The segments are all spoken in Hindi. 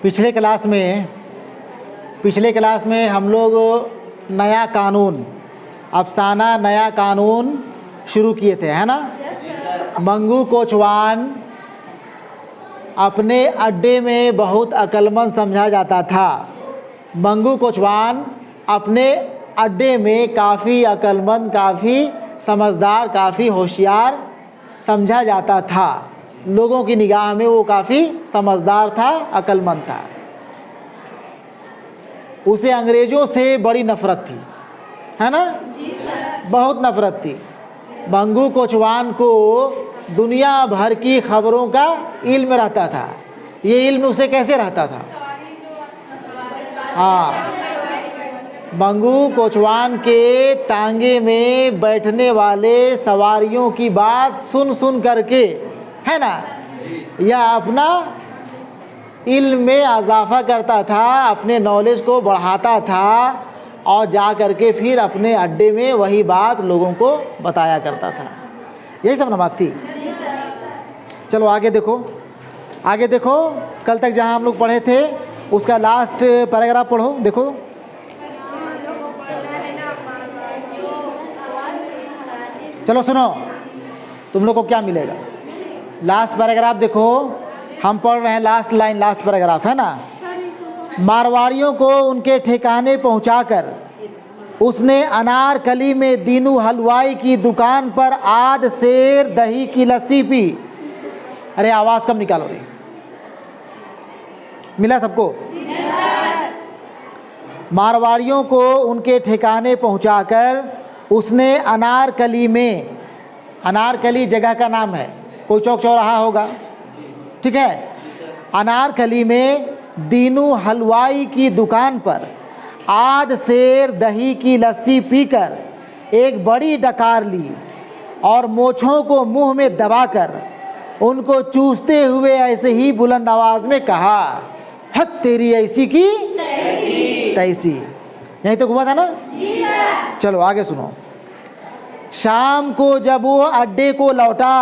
पिछले क्लास में हम लोग नया कानून, अफसाना नया कानून शुरू किए थे, है ना। मंगू कोचवान अपने अड्डे में बहुत अक्लमंद समझा जाता था। मंगू कोचवान अपने अड्डे में काफ़ी अक्लमंद, काफ़ी समझदार, काफ़ी होशियार समझा जाता था। लोगों की निगाह में वो काफ़ी समझदार था, अक्लमंद था। उसे अंग्रेज़ों से बड़ी नफ़रत थी, है ना, बहुत नफ़रत थी। मंगू कोचवान को दुनिया भर की खबरों का इल्म रहता था। ये इल्म उसे कैसे रहता था? हाँ, मंगू कोचवान के तांगे में बैठने वाले सवारियों की बात सुन सुन करके, है ना, यह अपना इल्म में इजाफा करता था, अपने नॉलेज को बढ़ाता था और जा करके फिर अपने अड्डे में वही बात लोगों को बताया करता था। यही सब ना बात थी। चलो आगे देखो, आगे देखो। कल तक जहाँ हम लोग पढ़े थे उसका लास्ट पैराग्राफ पढ़ो, देखो। चलो सुनो, तुम लोग को क्या मिलेगा। लास्ट पैराग्राफ देखो, हम पढ़ रहे हैं लास्ट लाइन, लास्ट पैराग्राफ, है ना। मारवाड़ियों को उनके ठिकाने पहुंचाकर उसने अनारकली में दीनू हलवाई की दुकान पर आध सेर दही की लस्सी पी। अरे आवाज़ कम निकालो रे। मिला सबको? मारवाड़ियों को उनके ठिकाने पहुंचाकर उसने अनारकली में, अनारकली जगह का नाम है, कोई चौक चौराहा होगा, ठीक है। अनारकली में दीनू हलवाई की दुकान पर आध सेर दही की लस्सी पीकर एक बड़ी डकार ली और मोछों को मुंह में दबाकर उनको चूसते हुए ऐसे ही बुलंद आवाज में कहा, हद तेरी ऐसी की तैसी। यहीं तो घुमा था ना। चलो आगे सुनो। शाम को जब वो अड्डे को लौटा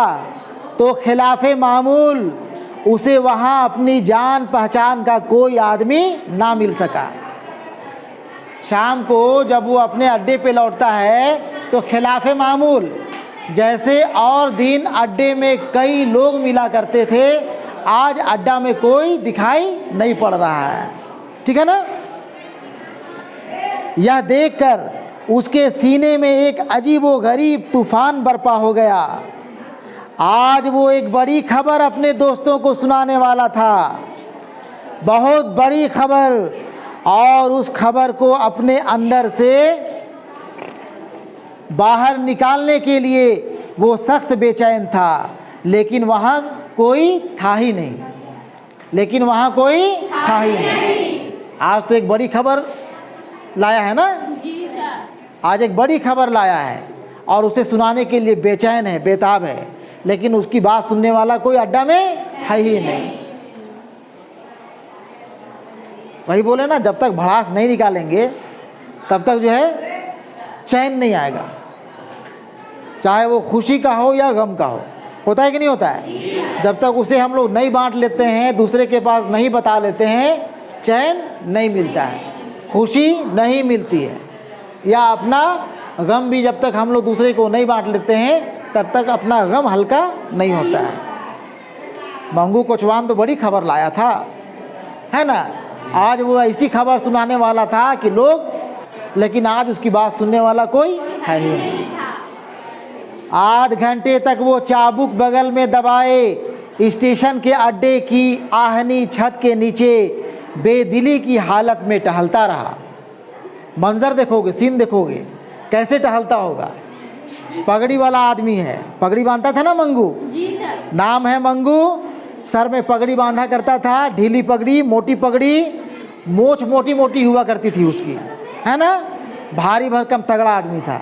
तो खिलाफे मामूल उसे वहाँ अपनी जान पहचान का कोई आदमी ना मिल सका। शाम को जब वो अपने अड्डे पे लौटता है तो खिलाफे मामूल, जैसे और दिन अड्डे में कई लोग मिला करते थे, आज अड्डा में कोई दिखाई नहीं पड़ रहा है, ठीक है ना। यह देखकर उसके सीने में एक अजीबोगरीब तूफान बरपा हो गया। आज वो एक बड़ी खबर अपने दोस्तों को सुनाने वाला था, बहुत बड़ी खबर, और उस खबर को अपने अंदर से बाहर निकालने के लिए वो सख्त बेचैन था, लेकिन वहाँ कोई था ही नहीं, लेकिन वहाँ कोई था ही नहीं। आज तो एक बड़ी खबर लाया है ना, आज एक बड़ी खबर लाया है और उसे सुनाने के लिए बेचैन है, बेताब है, लेकिन उसकी बात सुनने वाला कोई अड्डा में है ही नहीं। वही बोले ना, जब तक भड़ास नहीं निकालेंगे तब तक जो है चैन नहीं आएगा, चाहे वो खुशी का हो या गम का हो। होता है कि नहीं होता है? जब तक उसे हम लोग नहीं बांट लेते हैं, दूसरे के पास नहीं बता लेते हैं, चैन नहीं मिलता है, खुशी नहीं मिलती है, या अपना गम भी जब तक हम लोग दूसरे को नहीं बांट लेते हैं तब तक अपना गम हल्का नहीं होता है। मंगू कोचवान तो बड़ी खबर लाया था, है ना। आज वो ऐसी खबर सुनाने वाला था कि लोग, लेकिन आज उसकी बात सुनने वाला कोई है ही नहीं। आध घंटे तक वो चाबुक बगल में दबाए स्टेशन के अड्डे की आहनी छत के नीचे बेदिली की हालत में टहलता रहा। मंजर देखोगे, सीन देखोगे, कैसे टहलता होगा। पगड़ी वाला आदमी है, पगड़ी बांधता था ना मंगू, जी सर। नाम है मंगू, सर में पगड़ी बांधा करता था, ढीली पगड़ी, मोटी पगड़ी, मोछ मोटी मोटी हुआ करती थी उसकी, है ना। भारी भरकम तगड़ा आदमी था।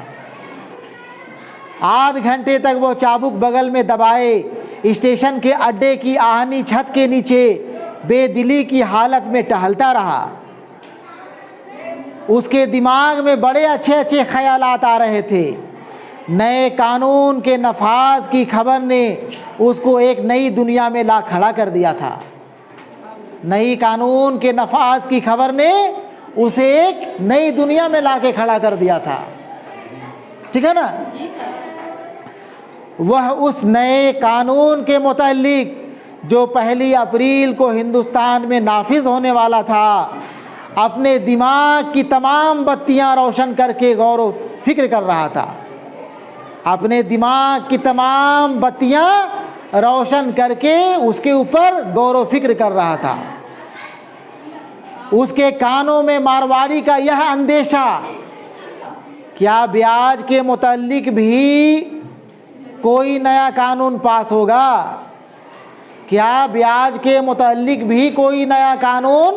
आध घंटे तक वो चाबुक बगल में दबाए स्टेशन के अड्डे की आहनी छत के नीचे बेदिली की हालत में टहलता रहा। उसके दिमाग में बड़े अच्छे अच्छे ख्यालात आ रहे थे। नए कानून के नफाज की खबर ने उसको एक नई दुनिया में ला खड़ा कर दिया था। नई कानून के नफाज की खबर ने उसे एक नई दुनिया में लाके खड़ा कर दिया था। ठीक है ना? वह उस नए कानून के मुतालिक जो 1 अप्रैल को हिंदुस्तान में नाफिज होने वाला था, अपने दिमाग की तमाम बत्तियां रोशन करके गौर व फिक्र कर रहा था। अपने दिमाग की तमाम बत्तियां रोशन करके उसके ऊपर गौर व फिक्र कर रहा था। उसके कानों में मारवाड़ी का यह अंदेशा, क्या ब्याज के मुतालिक भी कोई नया कानून पास होगा? क्या ब्याज के मुतालिक भी कोई नया कानून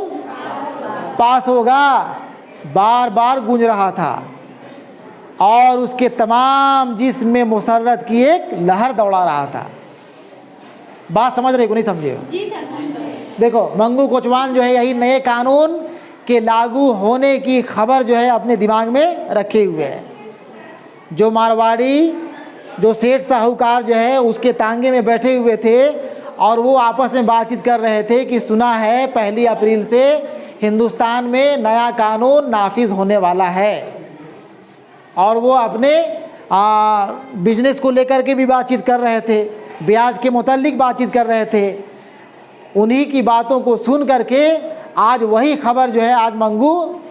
पास होगा? बार बार गूंज रहा था और उसके तमाम जिस्म में मुसर्रत की एक लहर दौड़ा रहा था। बात समझ रहे को नहीं समझे? जी सर, देखो, मंगू कोचवान जो है यही नए कानून के लागू होने की खबर जो है अपने दिमाग में रखे हुए है। जो मारवाड़ी, जो सेठ साहूकार जो है उसके तांगे में बैठे हुए थे और वो आपस में बातचीत कर रहे थे कि सुना है 1 अप्रैल से हिंदुस्तान में नया कानून नाफिज होने वाला है। और वो अपने बिजनेस को लेकर के भी बातचीत कर रहे थे, ब्याज के मुतालिक बातचीत कर रहे थे। उन्हीं की बातों को सुन करके आज वही खबर जो है आज मंगू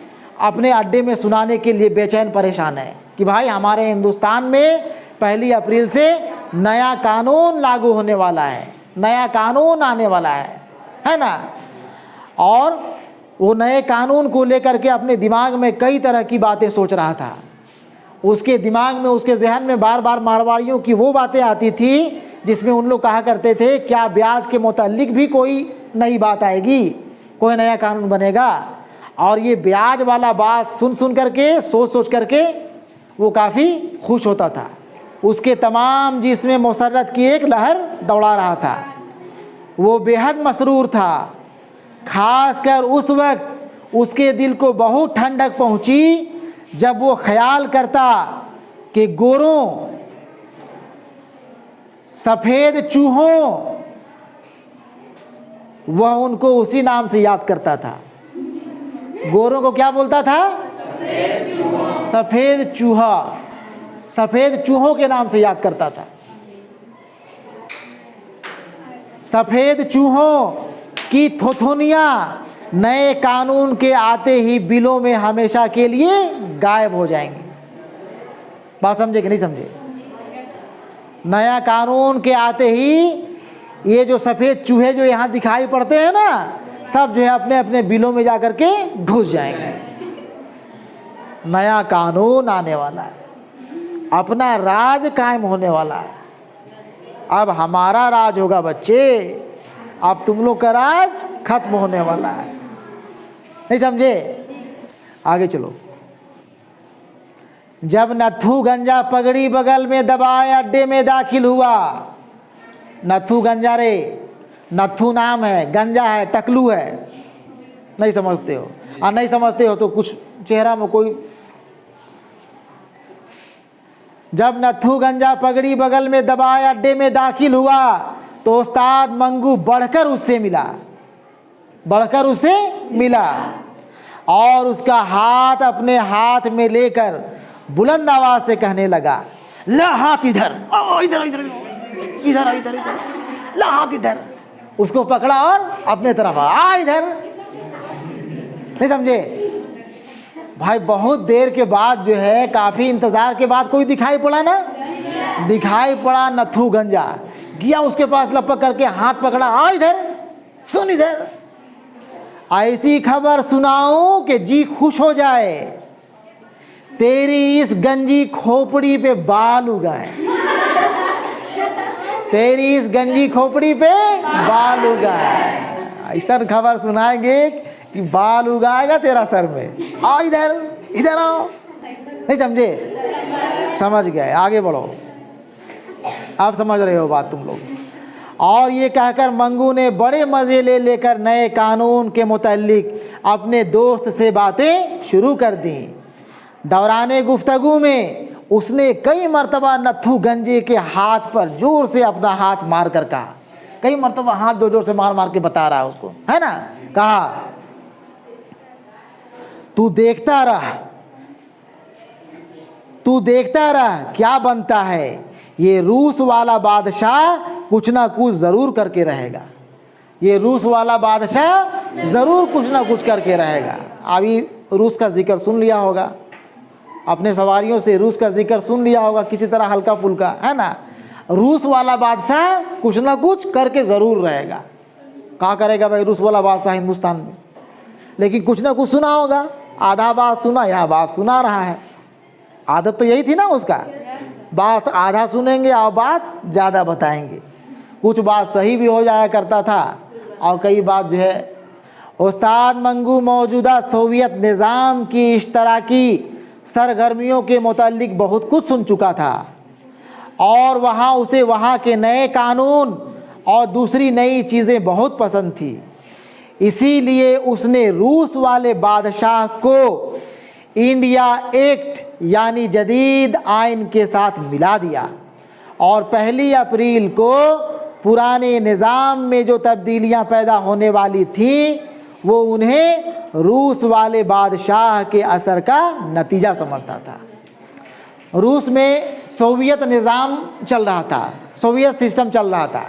अपने अड्डे में सुनाने के लिए बेचैन परेशान है कि भाई हमारे हिंदुस्तान में 1 अप्रैल से नया कानून लागू होने वाला है, नया कानून आने वाला है ना? और वो नए कानून को लेकर के अपने दिमाग में कई तरह की बातें सोच रहा था। उसके दिमाग में, उसके जहन में बार बार मारवाड़ियों की वो बातें आती थी जिसमें उन लोग कहा करते थे क्या ब्याज के मुतालिक भी कोई नई बात आएगी, कोई नया कानून बनेगा। और ये ब्याज वाला बात सुन सुन करके, सोच सोच करके वो काफ़ी खुश होता था। उसके तमाम जिसमें मुसर्रत की एक लहर दौड़ा रहा था। वो बेहद मसरूर था। खासकर उस वक्त उसके दिल को बहुत ठंडक पहुंची जब वो ख्याल करता कि गोरों, सफ़ेद चूहों, वह उनको उसी नाम से याद करता था। गोरों को क्या बोलता था? सफ़ेद चूहा, सफ़ेद चूहों के नाम से याद करता था। सफ़ेद चूहों की थोथोनियाँ नए कानून के आते ही बिलों में हमेशा के लिए गायब हो जाएंगी। बात समझे कि नहीं समझे? नया कानून के आते ही ये जो सफ़ेद चूहे जो यहाँ दिखाई पड़ते हैं ना, सब जो है अपने अपने बिलों में जाकर के घुस जाएंगे। नया कानून आने वाला है, अपना राज कायम होने वाला है। अब हमारा राज होगा बच्चे, अब तुम लोग का राज खत्म होने वाला है। नहीं समझे? आगे चलो। जब नत्थू गंजा पगड़ी बगल में दबाए अड्डे में दाखिल हुआ। नत्थू गंजा रे, नत्थू नाम है, गंजा है, टकलू है। नहीं समझते हो? और नहीं समझते हो तो कुछ चेहरा में कोई। जब नत्थू गंजा पगड़ी बगल में दबाए अड्डे में दाखिल हुआ तो उस्ताद मंगू बढ़कर उससे मिला और उसका हाथ अपने हाथ में लेकर बुलंद आवाज से कहने लगा, ला हाथ इधर, इधर इधर इधर इधर, ला हाथ इधर। उसको पकड़ा और अपने तरफ आ इधर। नहीं समझे भाई? बहुत देर के बाद जो है, काफी इंतजार के बाद कोई दिखाई पड़ा ना, दिखाई पड़ा नत्थू गंजा। गया उसके पास, लपक करके हाथ पकड़ा, आ इधर, सुन इधर, ऐसी खबर सुनाऊं कि जी खुश हो जाए, तेरी इस गंजी खोपड़ी पे बाल उगाए, तेरी इस गंजी खोपड़ी पे बाल उगाए। ऐसा खबर सुनाएंगे कि बाल उगाएगा तेरा सर में। आओ इधर, इधर आओ। नहीं समझे? समझ गए? आगे बढ़ो, आप समझ रहे हो बात तुम लोग। और ये कहकर मंगू ने बड़े मज़े ले लेकर नए कानून के मुतालिक अपने दोस्त से बातें शुरू कर दी। दौराने गुफ्तगू में उसने कई मर्तबा नत्थू गंजे के हाथ पर जोर से अपना हाथ मार कर कहा। कई मर्तबा हाथ जोर जोर से मार मार के बता रहा है उसको, है ना, कहा तू देखता रह क्या बनता है, ये रूस वाला बादशाह कुछ ना कुछ ज़रूर करके रहेगा। ये रूस वाला बादशाह ज़रूर कुछ ना कुछ करके रहेगा। अभी रूस का जिक्र सुन लिया होगा, अपने सवारियों से रूस का जिक्र सुन लिया होगा किसी तरह हल्का फुल्का, है ना। रूस वाला बादशाह कुछ ना कुछ करके ज़रूर रहेगा। कहाँ करेगा भाई रूस वाला बादशाह हिंदुस्तान में, लेकिन कुछ ना कुछ सुना होगा। आधा बात सुना, यहाँ बात सुना रहा है। आदत तो यही थी ना उसका, बात आधा सुनेंगे और बात ज़्यादा बताएंगे। कुछ बात सही भी हो जाया करता था और कई बात जो है। उस्ताद मंगू मौजूदा सोवियत निज़ाम की इस तरह की सरगर्मियों के मुताल्लिक बहुत कुछ सुन चुका था और उसे वहाँ के नए कानून और दूसरी नई चीज़ें बहुत पसंद थी। इसीलिए उसने रूस वाले बादशाह को इंडिया एक्ट यानी जदीद आइन के साथ मिला दिया और 1 अप्रैल को पुराने निज़ाम में जो तब्दीलियां पैदा होने वाली थीं वो उन्हें रूस वाले बादशाह के असर का नतीजा समझता था। रूस में सोवियत निज़ाम चल रहा था, सोवियत सिस्टम चल रहा था,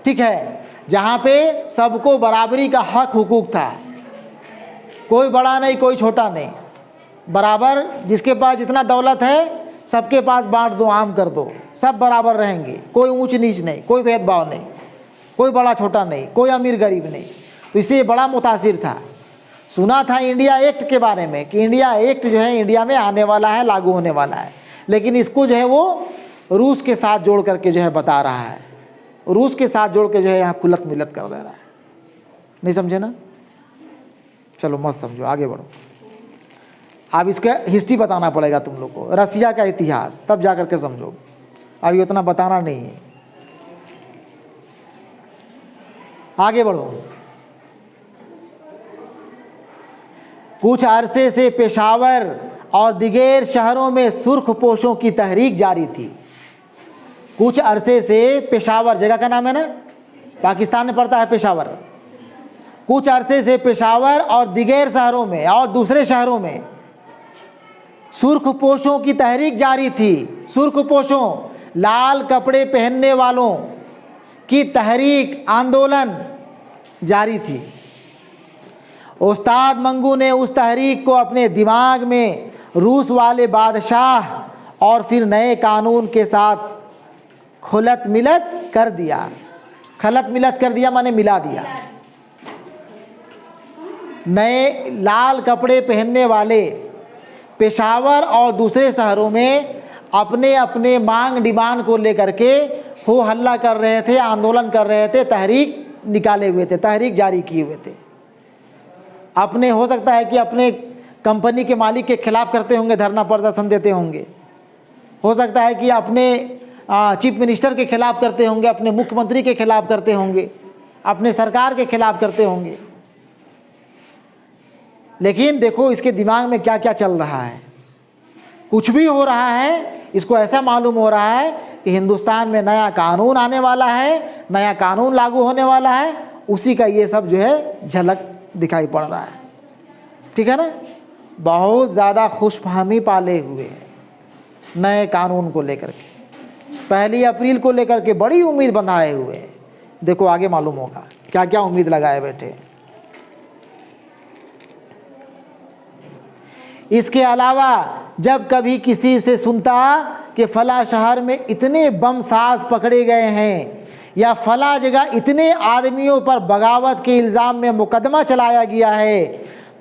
ठीक है, जहाँ पे सबको बराबरी का हक हुकूक था। कोई बड़ा नहीं, कोई छोटा नहीं, बराबर जिसके पास जितना दौलत है सबके पास बांट दो, आम कर दो, सब बराबर रहेंगे। कोई ऊंच नीच नहीं, कोई भेदभाव नहीं, कोई बड़ा छोटा नहीं, कोई अमीर गरीब नहीं। तो इससे बड़ा मुतासिर था। सुना था इंडिया एक्ट के बारे में कि इंडिया एक्ट जो है इंडिया में आने वाला है, लागू होने वाला है, लेकिन इसको जो है वो रूस के साथ जोड़ करके जो है बता रहा है, रूस के साथ जोड़ के जो है यहाँ कुलत मिलत कर दे रहा है। नहीं समझे ना, चलो मत समझो, आगे बढ़ो। अब इसका हिस्ट्री बताना पड़ेगा तुम लोग को, रसिया का इतिहास, तब जा करके समझो। अभी उतना बताना नहीं है, आगे बढ़ो। कुछ अरसे से पेशावर और दिगेर शहरों में सुर्ख पोशों की तहरीक जारी थी। कुछ अरसे से पेशावर जगह का नाम है ना, पाकिस्तान में पड़ता है पेशावर। कुछ अरसे से पेशावर और दिगेर शहरों में और दूसरे शहरों में सुर्ख पोशों की तहरीक जारी थी। सुर्ख पोशों, लाल कपड़े पहनने वालों की तहरीक, आंदोलन जारी थी। उस्ताद मंगू ने उस तहरीक को अपने दिमाग में रूस वाले बादशाह और फिर नए कानून के साथ खलत मिलत कर दिया। खलत मिलत कर दिया माने मिला दिया। नए लाल कपड़े पहनने वाले पेशावर और दूसरे शहरों में अपने अपने मांग डिमांड को लेकर के हो हल्ला कर रहे थे, आंदोलन कर रहे थे, तहरीक निकाले हुए थे, तहरीक जारी किए हुए थे। अपने हो सकता है कि अपने कंपनी के मालिक के खिलाफ करते होंगे, धरना प्रदर्शन देते होंगे। हो सकता है कि अपने चीफ मिनिस्टर के खिलाफ करते होंगे, अपने मुख्यमंत्री के खिलाफ करते होंगे, अपने सरकार के खिलाफ करते होंगे। लेकिन देखो इसके दिमाग में क्या क्या चल रहा है। कुछ भी हो रहा है, इसको ऐसा मालूम हो रहा है कि हिंदुस्तान में नया कानून आने वाला है, नया कानून लागू होने वाला है, उसी का ये सब जो है झलक दिखाई पड़ रहा है। ठीक है ना, बहुत ज़्यादा खुशफहमी पाले हुए हैं नए कानून को लेकर के, 1 अप्रैल को लेकर के बड़ी उम्मीद बंधाए हुए हैं। देखो आगे मालूम होगा क्या क्या उम्मीद लगाए बैठे। इसके अलावा जब कभी किसी से सुनता कि फला शहर में इतने बम साज पकड़े गए हैं या फला जगह इतने आदमियों पर बगावत के इल्ज़ाम में मुकदमा चलाया गया है,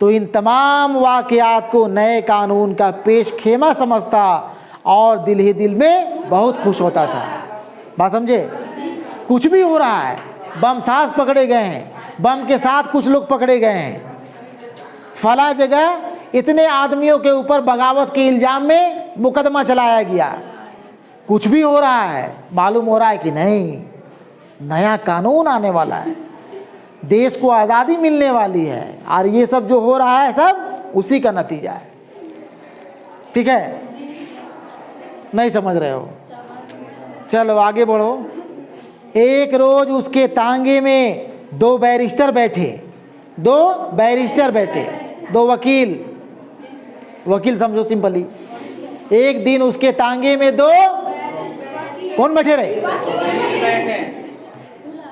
तो इन तमाम वाक़यात को नए कानून का पेश खेमा समझता और दिल ही दिल में बहुत खुश होता था। बात समझे? कुछ भी हो रहा है, बम साज पकड़े गए हैं, बम के साथ कुछ लोग पकड़े गए हैं, फला जगह इतने आदमियों के ऊपर बगावत के इल्ज़ाम में मुकदमा चलाया गया, कुछ भी हो रहा है, मालूम हो रहा है कि नहीं नया कानून आने वाला है, देश को आज़ादी मिलने वाली है, और ये सब जो हो रहा है सब उसी का नतीजा है। ठीक है, नहीं समझ रहे हो? चलो आगे बढ़ो। एक रोज़ उसके तांगे में 2 बैरिस्टर बैठे। दो बैरिस्टर बैठे, दो वकील, वकील समझो सिंपली। एक दिन उसके तांगे में दो कौन बैठे रहे?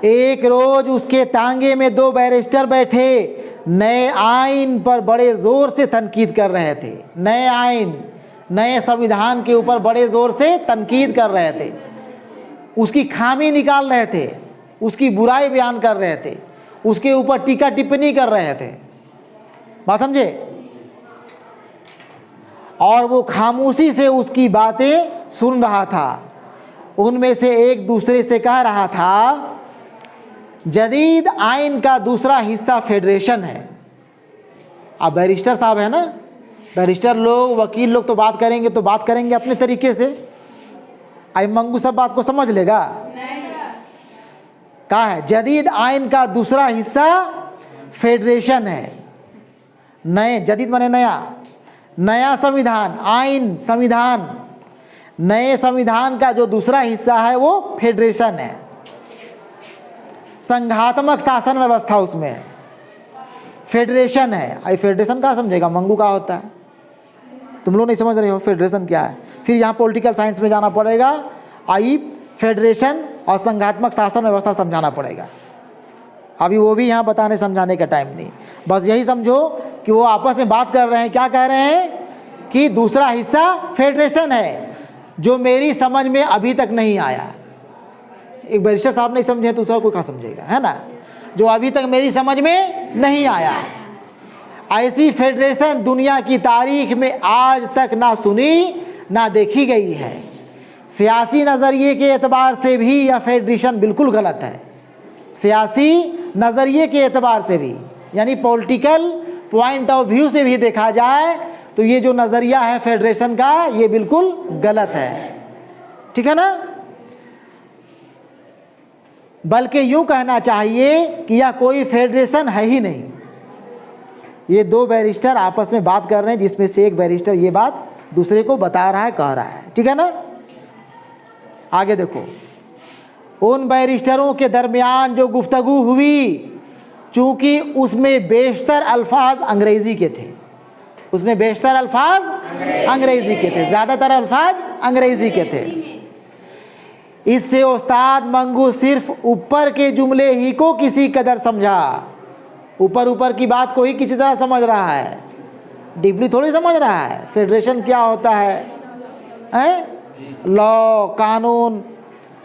एक रोज उसके तांगे में दो बैरिस्टर बैठे, नए आइन पर बड़े जोर से तनकीद कर रहे थे। नए आइन, नए संविधान के ऊपर बड़े जोर से तनकीद कर रहे थे, उसकी खामी निकाल रहे थे, उसकी बुराई बयान कर रहे थे, उसके ऊपर टीका टिप्पणी कर रहे थे। बात समझे? और वो खामोशी से उसकी बातें सुन रहा था। उनमें से एक दूसरे से कह रहा था, जदीद आइन का दूसरा हिस्सा फेडरेशन है। अब बैरिस्टर साहब है ना, बैरिस्टर लोग, वकील लोग तो बात करेंगे अपने तरीके से। आई मंगू सब बात को समझ लेगा? कहा है जदीद आइन का दूसरा हिस्सा फेडरेशन है। नए, जदीद माने नया, नया संविधान, आइन संविधान, नए संविधान का जो दूसरा हिस्सा है वो फेडरेशन है। संघात्मक शासन व्यवस्था उसमें है, फेडरेशन है। आई फेडरेशन कहाँ समझेगा, मंगू का होता है, तुम लोग नहीं समझ रहे हो फेडरेशन क्या है। फिर यहाँ पॉलिटिकल साइंस में जाना पड़ेगा, आई फेडरेशन और संघात्मक शासन व्यवस्था समझाना पड़ेगा। अभी वो भी यहाँ बताने समझाने का टाइम नहीं, बस यही समझो कि वो आपस में बात कर रहे हैं। क्या कह रहे हैं कि दूसरा हिस्सा फेडरेशन है, जो मेरी समझ में अभी तक नहीं आया। एक बैरिस्टर साहब नहीं समझे तो दूसरा कोई कहाँ समझेगा, है ना? जो अभी तक मेरी समझ में नहीं आया। ऐसी फेडरेशन दुनिया की तारीख में आज तक ना सुनी ना देखी गई है। सियासी नज़रिए के एतबार से भी यह फेडरेशन बिल्कुल गलत है। सियासी नज़रिए के एतबार से भी, यानी पॉलिटिकल पॉइंट ऑफ व्यू से भी देखा जाए तो ये जो नज़रिया है फेडरेशन का, ये बिल्कुल गलत है। ठीक है ना? बल्कि यूँ कहना चाहिए कि यह कोई फेडरेशन है ही नहीं। ये दो बैरिस्टर आपस में बात कर रहे हैं, जिसमें से एक बैरिस्टर ये बात दूसरे को बता रहा है, कह रहा है। ठीक है ना? आगे देखो, उन बैरिस्टरों के दरमियान जो गुफ्तगू हुई, चूँकि उसमें बेशतर अल्फाज अंग्रेज़ी के थे, उसमें बेशतर अल्फाज अंग्रेज़ी के थे, ज़्यादातर अल्फाज अंग्रेज़ी के थे। इससे उस्ताद मंगू सिर्फ ऊपर के जुमले ही को किसी कदर समझा, ऊपर ऊपर की बात को ही किसी तरह समझ रहा है, डीपली थोड़ी समझ रहा है। फेडरेशन क्या होता है, लॉ, कानून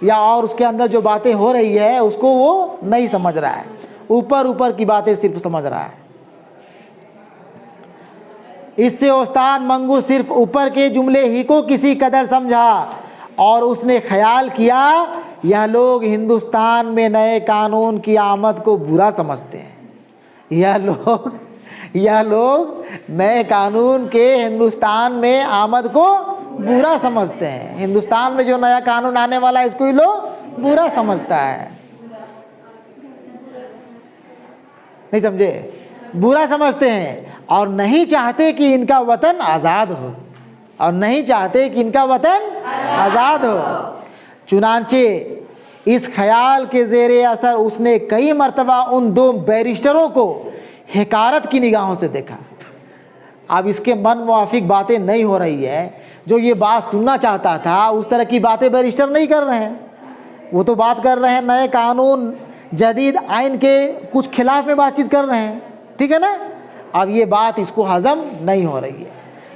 या और उसके अंदर जो बातें हो रही है उसको वो नहीं समझ रहा है, ऊपर ऊपर की बातें सिर्फ समझ रहा है। इससे उस्ताद मंगू सिर्फ ऊपर के जुमले ही को किसी कदर समझा और उसने ख्याल किया यह लोग हिंदुस्तान में नए कानून की आमद को बुरा समझते हैं। यह लोग नए कानून के हिंदुस्तान में आमद को बुरा समझते हैं। हिंदुस्तान में जो नया कानून आने वाला है इसको ये लोग बुरा समझता है। नहीं समझे? बुरा समझते हैं और नहीं चाहते कि इनका वतन आज़ाद हो, और नहीं चाहते कि इनका वतन आज़ाद हो। चुनांचे इस ख्याल के ज़ेरे असर उसने कई मर्तबा उन दो बैरिस्टरों को हिकारत की निगाहों से देखा। अब इसके मन मुआफिक बातें नहीं हो रही है, जो ये बात सुनना चाहता था उस तरह की बातें बैरिस्टर नहीं कर रहे हैं। वो तो बात कर रहे हैं नए कानून, जदीद आइन के कुछ खिलाफ में बातचीत कर रहे हैं। ठीक है ना? अब ये बात इसको हजम नहीं हो रही है,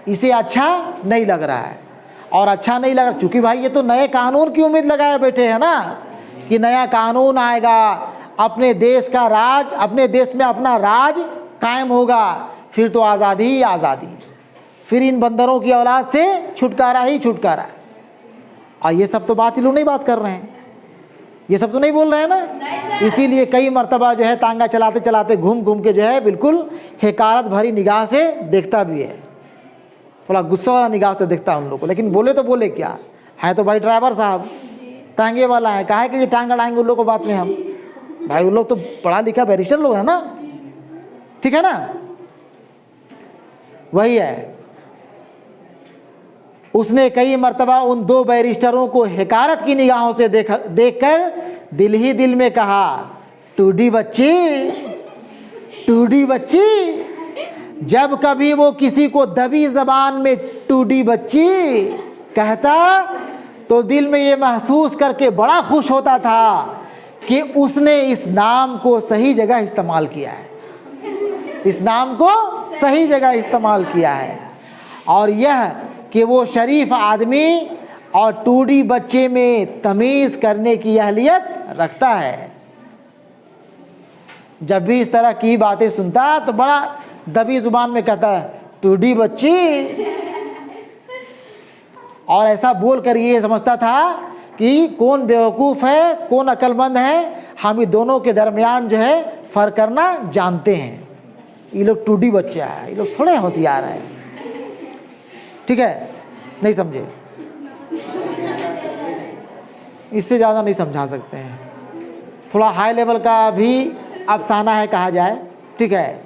इसे अच्छा नहीं लग रहा है। और अच्छा नहीं लग रहा चूँकि भाई ये तो नए कानून की उम्मीद लगाए बैठे हैं ना, कि नया कानून आएगा, अपने देश का राज, अपने देश में अपना राज कायम होगा, फिर तो आज़ादी ही आज़ादी, फिर इन बंदरों की औलाद से छुटकारा ही छुटकारा। और ये सब तो बात ही लोग नहीं बात कर रहे हैं, ये सब तो नहीं बोल रहे हैं ना। इसीलिए कई मर्तबा जो है तांगा चलाते चलाते घूम घूम के जो है बिल्कुल हिकारत भरी निगाह से देखता भी है, थोड़ा गुस्सा वाला निगाह से देखता है उन लोग को। लेकिन बोले तो बोले क्या है, तो भाई ड्राइवर साहब टांगे वाला है, काहे कि टांग अड़ाएंगे उन लोग को बात में हम। भाई उन लोग तो पढ़ा लिखा बैरिस्टर लोग है ना, ठीक है ना? वही है। उसने कई मर्तबा उन दो बैरिस्टरों को हिकारत की निगाहों से देखकर दिल ही दिल में कहा, टूडी बच्ची टूडी बच्ची। जब कभी वो किसी को दबी जबान में टूडी बच्ची कहता तो दिल में ये महसूस करके बड़ा खुश होता था कि उसने इस नाम को सही जगह इस्तेमाल किया है, इस नाम को सही जगह इस्तेमाल किया है। और यह कि वो शरीफ आदमी और टूडी बच्चे में तमीज़ करने की अहलियत रखता है। जब भी इस तरह की बातें सुनता तो बड़ा दबी जुबान में कहता है टूडी बच्ची, और ऐसा बोल कर ये समझता था कि कौन बेवकूफ़ है कौन अक्लमंद है, हम ये दोनों के दरमियान जो है फ़र्क करना जानते हैं। ये लोग टूडी बच्चा है, ये लोग थोड़े होशियार हैं। ठीक है, नहीं समझे? इससे ज़्यादा नहीं समझा सकते हैं, थोड़ा हाई लेवल का भी अफसाना है कहा जाए। ठीक है,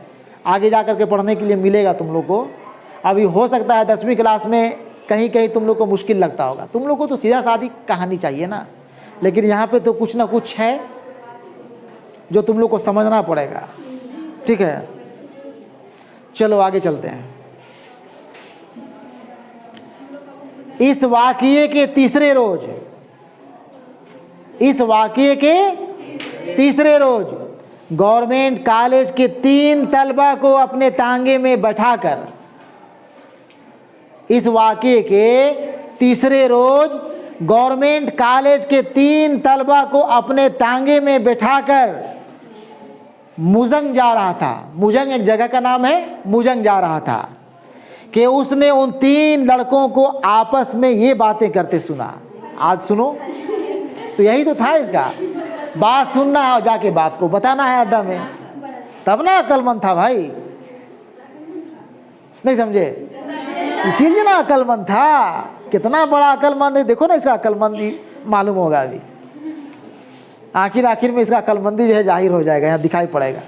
आगे जा कर के पढ़ने के लिए मिलेगा तुम लोग को। अभी हो सकता है 10वीं क्लास में कहीं कहीं तुम लोग को मुश्किल लगता होगा, तुम लोग को तो सीधा सादी कहानी चाहिए ना, लेकिन यहाँ पे तो कुछ ना कुछ है जो तुम लोग को समझना पड़ेगा। ठीक है, चलो आगे चलते हैं। इस वाक़ये के तीसरे रोज, इस वाक़ये के तीसरे रोज गवर्नमेंट कॉलेज के 3 तलबा को अपने तांगे में बैठाकर, इस वाक़ये के तीसरे रोज गवर्नमेंट कॉलेज के 3 तलबा को अपने तांगे में बैठाकर मुजंग जा रहा था। मुजंग एक जगह का नाम है, मुजंग जा रहा था कि उसने उन 3 लड़कों को आपस में ये बातें करते सुना। आज सुनो, तो यही तो था इसका, बात सुनना है और जाके बात को बताना है अड्डा में, तब ना अक्लमंद था भाई। नहीं समझे? इसीलिए ना अक्लमंद था। कितना बड़ा अक्लमंद है, देखो ना इसका अक्लमंदी मालूम होगा अभी। आखिर में इसका अक्लमंदी जो है जाहिर हो जाएगा, यहाँ दिखाई पड़ेगा।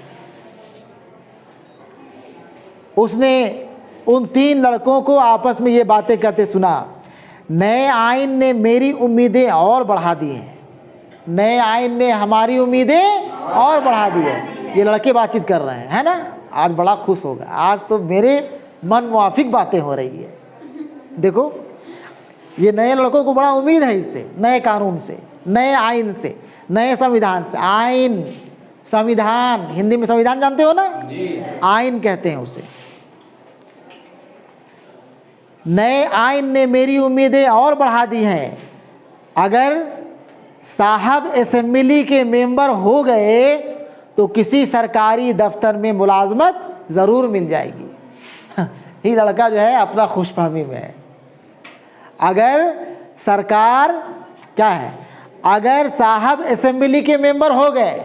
उसने उन 3 लड़कों को आपस में ये बातें करते सुना। नए आइन ने मेरी उम्मीदें और बढ़ा दी हैं, नए आइन ने हमारी उम्मीदें और बढ़ा दी है। ये लड़के बातचीत कर रहे हैं, है ना? आज बड़ा खुश होगा, आज तो मेरे मन मुआफिक बातें हो रही है। देखो, ये नए लड़कों को बड़ा उम्मीद है इससे, नए कानून से, नए आइन से, नए संविधान से। आइन, संविधान, हिंदी में संविधान जानते हो ना? आइन कहते हैं उसे। नए आइन ने मेरी उम्मीदें और बढ़ा दी हैं। अगर साहब असेंबली के मेंबर हो गए तो किसी सरकारी दफ्तर में मुलाजमत ज़रूर मिल जाएगी। ये लड़का जो है अपना खुशफहमी में है। अगर सरकार क्या है, अगर साहब असेंबली के मेंबर हो गए,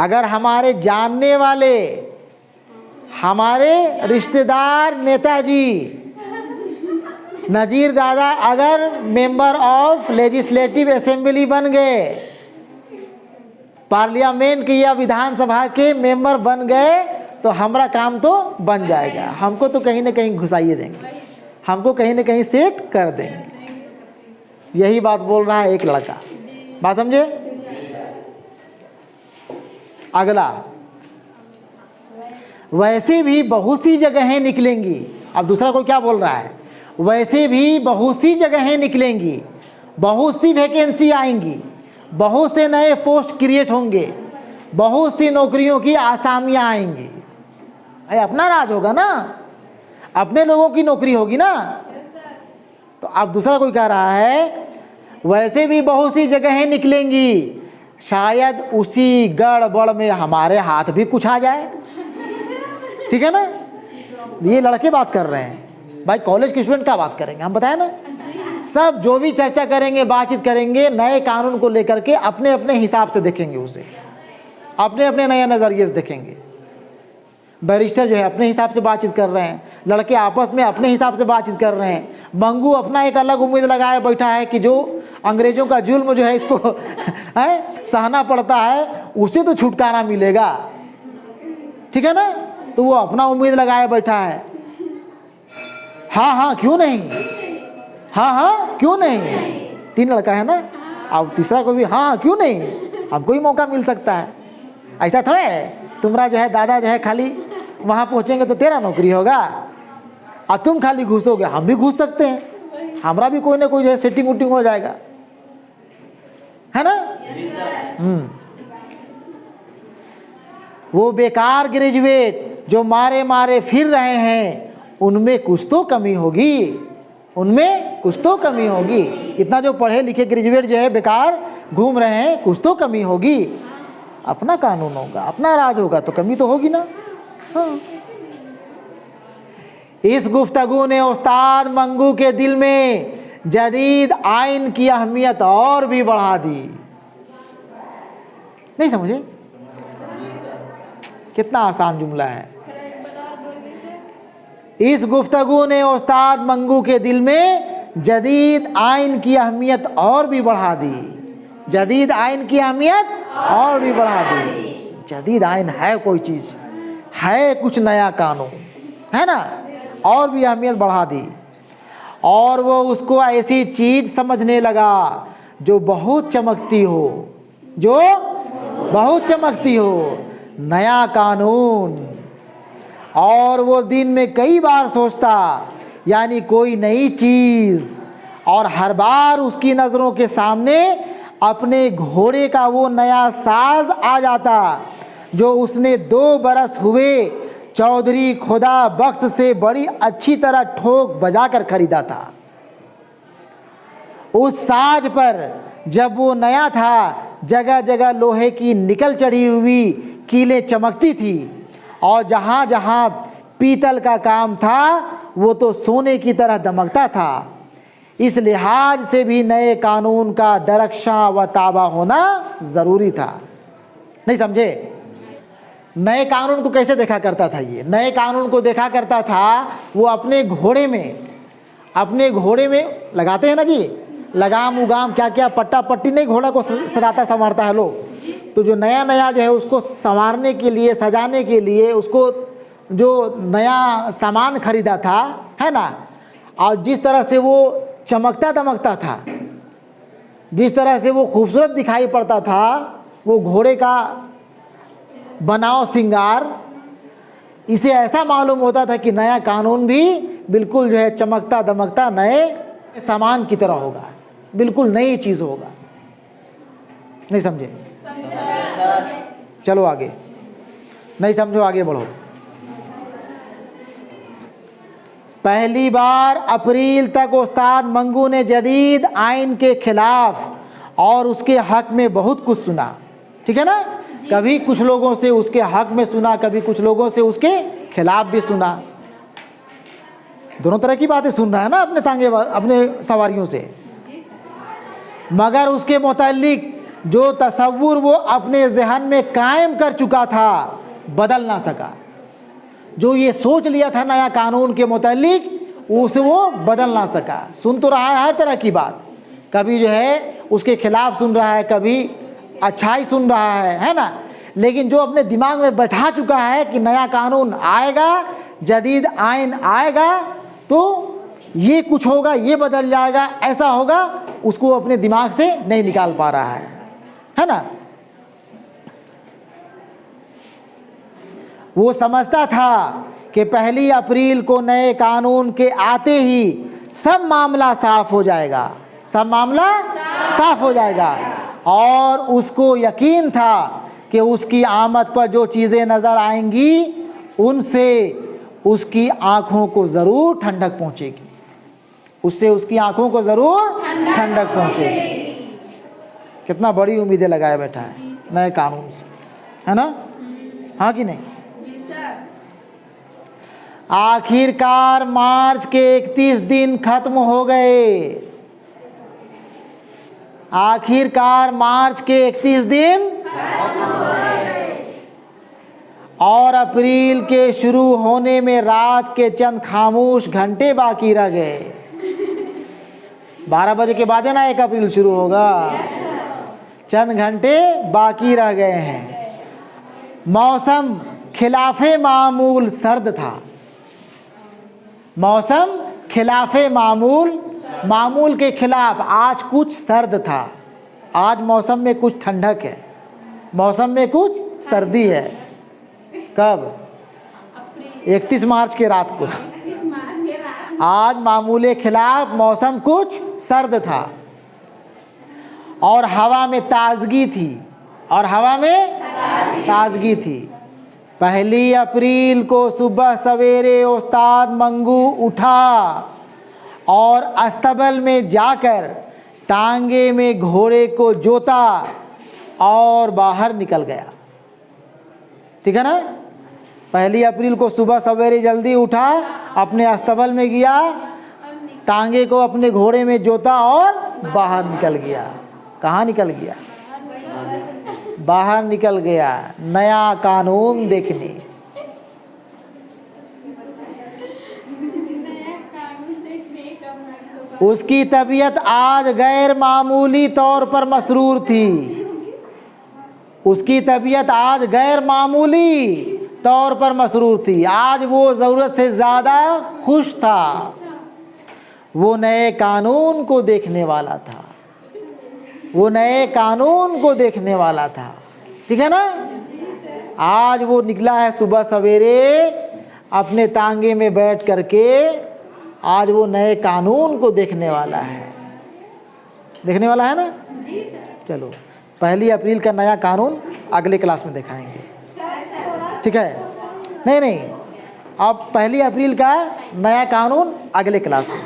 अगर हमारे जानने वाले, हमारे रिश्तेदार नेताजी नज़ीर दादा अगर मेंबर ऑफ लेजिस्लेटिव असेंबली बन गए, पार्लियामेंट के या विधानसभा के मेंबर बन गए, तो हमारा काम तो बन जाएगा। हमको तो कहीं ना कहीं घुसाइए देंगे, हमको कहीं ना कहीं सेट कर देंगे। यही बात बोल रहा है एक लड़का। बात समझे? अगला, वैसे भी बहुत सी जगहें निकलेंगी। अब दूसरा कोई क्या बोल रहा है? वैसे भी बहुत सी जगहें निकलेंगी, बहुत सी वैकेंसी आएंगी, बहुत से नए पोस्ट क्रिएट होंगे, बहुत सी नौकरियों की आसामियां आएंगी। अरे अपना राज होगा ना, अपने लोगों की नौकरी होगी ना। तो अब दूसरा कोई कह रहा है वैसे भी बहुत सी जगहें निकलेंगी, शायद उसी गड़बड़ में हमारे हाथ भी कुछ आ जाए। ठीक है ना? ये लड़के बात कर रहे हैं भाई, कॉलेज के स्टूडेंट क्या बात करेंगे हम बताएं ना। सब जो भी चर्चा करेंगे, बातचीत करेंगे, नए कानून को लेकर के अपने अपने हिसाब से देखेंगे, उसे अपने अपने नए नज़रिए से देखेंगे। बैरिस्टर जो है अपने हिसाब से बातचीत कर रहे हैं, लड़के आपस में अपने हिसाब से बातचीत कर रहे हैं। मंगू अपना एक अलग उम्मीद लगाए बैठा है कि जो अंग्रेज़ों का जुल्म जो है इसको है सहना पड़ता है, उसे तो छुटकारा मिलेगा। ठीक है ना? तो वो अपना उम्मीद लगाए बैठा है। हाँ हाँ क्यों नहीं, हाँ हाँ क्यों नहीं। 3 लड़का है ना, अब तीसरा को भी हाँ हाँ क्यों नहीं, हमको ही मौका मिल सकता है। ऐसा थोड़ा है तुम्हारा जो है दादा जो है खाली वहाँ पहुँचेंगे तो तेरा नौकरी होगा, और तुम खाली घुसोगे, हम भी घुस सकते हैं, हमारा भी कोई ना कोई जो है सेटिंग उटिंग हो जाएगा, है ना। वो बेकार ग्रेजुएट जो मारे मारे फिर रहे हैं, उनमें कुछ तो कमी होगी, उनमें कुछ तो कमी होगी। इतना जो पढ़े लिखे ग्रेजुएट जो है बेकार घूम रहे हैं, कुछ तो कमी होगी। अपना कानून होगा, अपना राज होगा तो कमी तो होगी ना। हाँ। इस गुफ्तगू ने उस्ताद मंगू के दिल में जदीद आइन की अहमियत और भी बढ़ा दी। नहीं समझे? कितना आसान जुमला है। इस गुफ्तगू ने उस्ताद मंगू के दिल में जदीद आइन की अहमियत और भी बढ़ा दी। जदीद आइन की अहमियत और भी बढ़ा दी। जदीद आइन है कोई चीज़, है कुछ नया कानून, है ना, और भी अहमियत बढ़ा दी। और वो उसको ऐसी चीज़ समझने लगा जो बहुत चमकती हो, जो बहुत चमकती हो, नया कानून। और वो दिन में कई बार सोचता, यानी कोई नई चीज़, और हर बार उसकी नज़रों के सामने अपने घोड़े का वो नया साज आ जाता जो उसने 2 बरस हुए चौधरी खुदा बख्श से बड़ी अच्छी तरह ठोक बजा कर खरीदा था। उस साज पर जब वो नया था, जगह जगह लोहे की निकल चढ़ी हुई कीलें चमकती थी, और जहाँ जहाँ पीतल का काम था वो तो सोने की तरह दमकता था। इस लिहाज से भी नए कानून का दरख्शां व ताबा होना ज़रूरी था। नहीं समझे? नए कानून को कैसे देखा करता था ये? नए कानून को देखा करता था वो अपने घोड़े में लगाते हैं ना जी, लगाम उगाम क्या क्या, पट्टा पट्टी नहीं, घोड़ा को सराता संवारता है लोग। तो जो नया नया जो है उसको संवारने के लिए, सजाने के लिए, उसको जो नया सामान खरीदा था, है ना, और जिस तरह से वो चमकता दमकता था, जिस तरह से वो खूबसूरत दिखाई पड़ता था, वो घोड़े का बनाव सिंगार, इसे ऐसा मालूम होता था कि नया कानून भी बिल्कुल जो है चमकता दमकता नए सामान की तरह होगा, बिल्कुल नई चीज़ होगा। नहीं समझे? चलो आगे, नहीं समझो आगे बढ़ो। पहली बार अप्रैल तक उस्ताद मंगू ने जदीद आइन के खिलाफ और उसके हक में बहुत कुछ सुना, ठीक है ना। कभी कुछ लोगों से उसके हक में सुना, कभी कुछ लोगों से उसके खिलाफ भी सुना। दोनों तरह की बातें सुन रहा है ना अपने तांगे, अपने सवारियों से। मगर उसके मुतालिक जो तसव्वुर वो अपने जहन में कायम कर चुका था, बदल ना सका। जो ये सोच लिया था नया कानून के मुतालिक, उसे वो बदल ना सका। सुन तो रहा है हर तरह की बात, कभी जो है उसके खिलाफ सुन रहा है, कभी अच्छाई सुन रहा है ना, लेकिन जो अपने दिमाग में बैठा चुका है कि नया कानून आएगा, जदीद आइन आएगा, तो ये कुछ होगा, ये बदल जाएगा, ऐसा होगा, उसको अपने दिमाग से नहीं निकाल पा रहा है ना। वो समझता था कि 1 अप्रैल को नए कानून के आते ही सब मामला साफ हो जाएगा, सब मामला साफ हो जाएगा। और उसको यकीन था कि उसकी आमद पर जो चीज़ें नज़र आएंगी, उनसे उसकी आँखों को ज़रूर ठंडक पहुँचेगी, उससे उसकी आँखों को ज़रूर ठंडक पहुँचेगी। कितना बड़ी उम्मीदें लगाए बैठा है नए कानून से, है ना, हाँ कि नहीं। आखिरकार मार्च के 31 दिन खत्म हो गए। आखिरकार मार्च के 31 दिन और अप्रैल के शुरू होने में रात के चंद खामोश घंटे बाकी रह गए। 12 बजे के बाद है ना 1 अप्रैल शुरू होगा, चंद घंटे बाकी रह गए हैं। मौसम खिलाफे मामूल सर्द था। मौसम खिलाफे मामूल के खिलाफ आज कुछ सर्द था। आज मौसम में कुछ ठंडक है, मौसम में कुछ सर्दी है, कब? 31 मार्च के रात को। आज मामूले खिलाफ मौसम कुछ सर्द था और हवा में ताजगी थी, और हवा में ताजगी थी। 1 अप्रैल को सुबह सवेरे उस्ताद मंगू उठा और अस्तबल में जाकर तांगे में घोड़े को जोता और बाहर निकल गया। ठीक है ना? 1 अप्रैल को सुबह सवेरे जल्दी उठा, अपने अस्तबल में गया, तांगे को अपने घोड़े में जोता और बाहर निकल गया। कहाँ निकल गया? बाहर निकल गया नया कानून देखने। उसकी तबीयत आज गैर मामूली तौर पर मसरूर थी। उसकी तबीयत आज गैर मामूली तौर पर मसरूर थी। आज वो ज़रूरत से ज़्यादा खुश था। वो नए कानून को देखने वाला था। वो नए कानून को देखने वाला था। ठीक है ना? आज वो निकला है सुबह सवेरे अपने तांगे में बैठ करके। आज वो नए कानून को देखने वाला है। देखने वाला है ना? जी सर। चलो 1 अप्रैल का नया कानून अगले क्लास में दिखाएंगे। ठीक है? नहीं, अब 1 अप्रैल का नया कानून अगले क्लास में।